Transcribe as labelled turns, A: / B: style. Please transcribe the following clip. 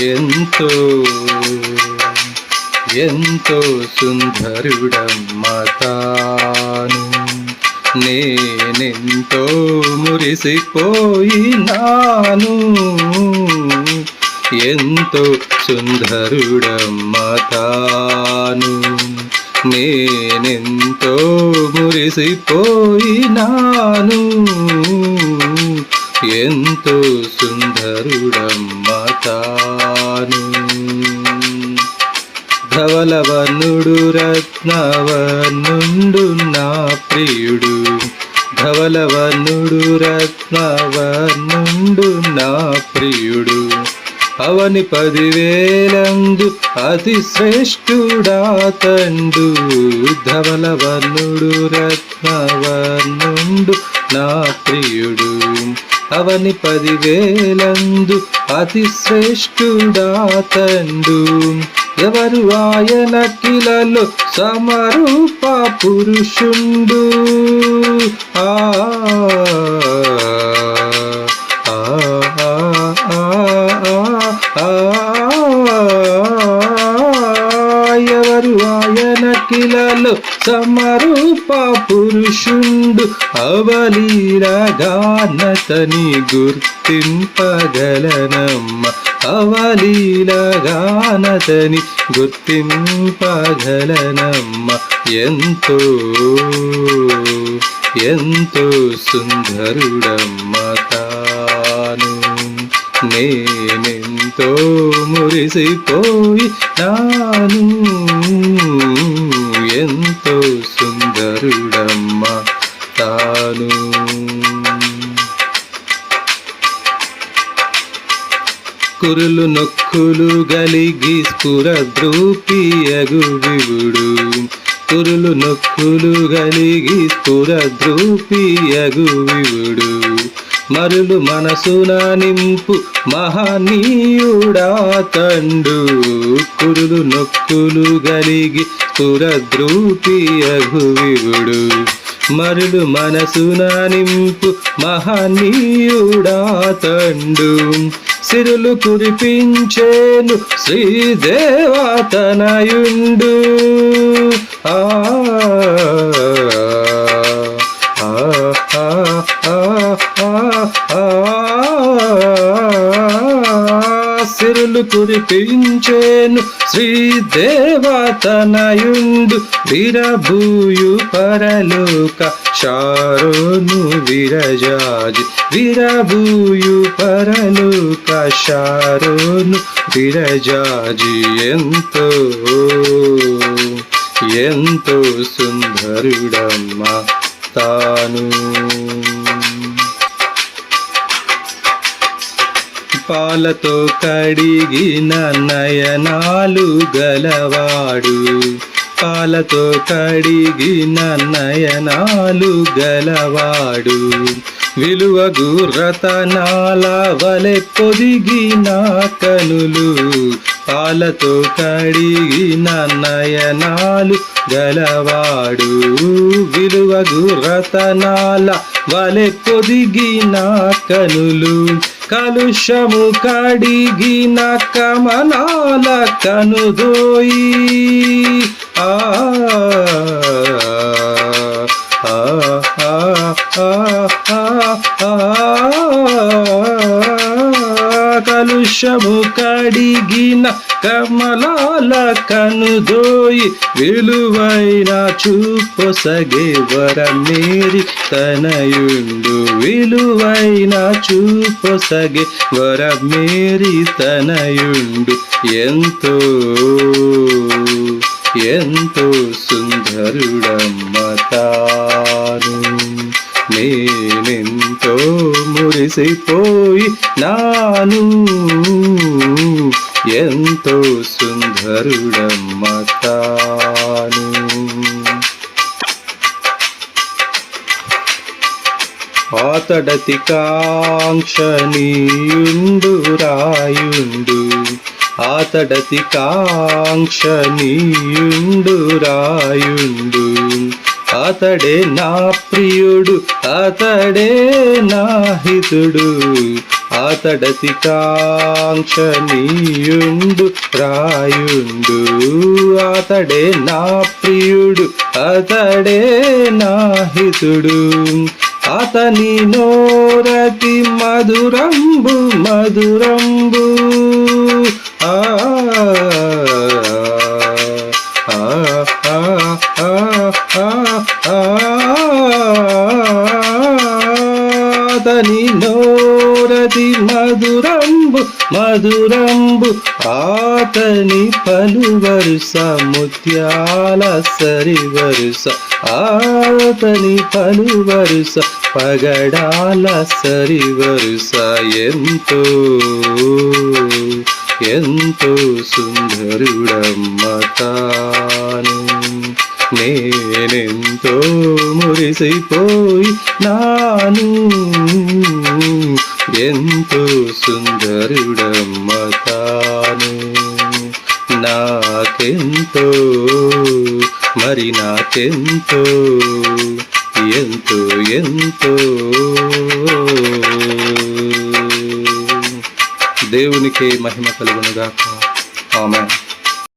A: ఎంతో ఎంతో సుందరుడమ్మ తాను. నేనెంతో మురిసిపోయినాను, ఎంతో సుందరుడమ్మ తాను. నేనెంతో మురిసిపోయినాను, ఎంతో సుందరుడమ్మ తాను. ధవలవర్ణుడు రత్నవర్ణుండు నా ప్రియుడు, ధవలవర్ణుడు రత్నవర్ణుండు నా ప్రియుడు. అవని 10,000 అతి శ్రేష్ఠుడాతండు. ధవలవర్ణుడు రత్నవర్ణుండు నా ప్రియుడు. అవని 10,000 అతి శ్రేష్ఠుడాతండు. ఎవరు ఆయన కిలలో సమరూప పురుషుండు. ఎవరు ఆయన కిలలో సమరూప పురుషుండు. అవలీలగానతని గుర్తింపగలనమ్మ, అవలీలగానతని గుర్తింపగలనమ్మ. ఎంతో ఎంతో సుందరుడమ్మ తాను. నేనెంతో మురిసిపోయినాను, ఎంతో సుందరుడమ్మ తాను. కురులు నొక్కులు గలిగి స్ఫురద్రూపియగు వివుడు. కురులు నొక్కులు గలిగి స్ఫురద్రూపియగు వివుడు. మరులు మనసున నింపు మహనీయుడాతండు. కురులు నొక్కులు గలిగి స్ఫురద్రూపియగు వివుడు. మరులు మనసున నింపు మహనీయుడాతండు. సిరులు కురిపించేను శ్రీదేవతనయుండు. సిరులు కురిపించేను శ్రీదేవతనయుండు. విరభూయు పరలోక శారోను విరజాజి. విరభూయు పరలోక శారోను విరజాజి. ఎంతో ఎంతో సుందరుడమ్మ తాను. పాలతో కడిగిన నయనాలు గలవాడు. పాలతో కడిగిన నయనాలు గలవాడు. విలువగు రతనాల వలె పొదిగిన కనులు. పాలతో కడిగిన నయనాలు గలవాడు. విలువగు రతనాల వలె పొదిగిన కనులు. కలుషము కడిగిన కమలాల కనుదోయి. కలుషము కడిగిన కమలాల కనుదోయి. విలువైన చూపొసగే వరమేరి తనయుండు. విలువైన చూపొసగే వరమేరి తనయుండు. ఎంతో ఎంతో సుందరుడమ్మ తాను. నేనెంతో మురిసిపోయినాను, ఎంతో సుందరుడమ్మ తాను. ఆతడతి కాంక్షణీయుండు రాయుండు. ఆతడతి కాంక్షణీయుండు రాయుండు. అతడే నా ప్రియుడు, అతడే నా హితుడు. అతడతి కాంక్షణీయుండు రాయుండు, అతడే నా ప్రియుడు, అతడే నా హితుడు, అతని నోరతి మధురంబు మధురంబు. అతని నోరతి మధురంబు మధురంబు, అతని పలువరుస ముత్యాల సరివరుస, అతని పలువరుస పగడాల సరివరుస. ఎంతో ఎంతో సుందరుడమ్మ తాను, నేనెంతో మురిసిపోయి నాను. ఎంతో సుందరుడమ్మ తాను, నాకెంతో మరి నాకెంతో ఎంతో ఎంతో. దేవునికి మహిమ కలుగునుగాక. ఆమేన్.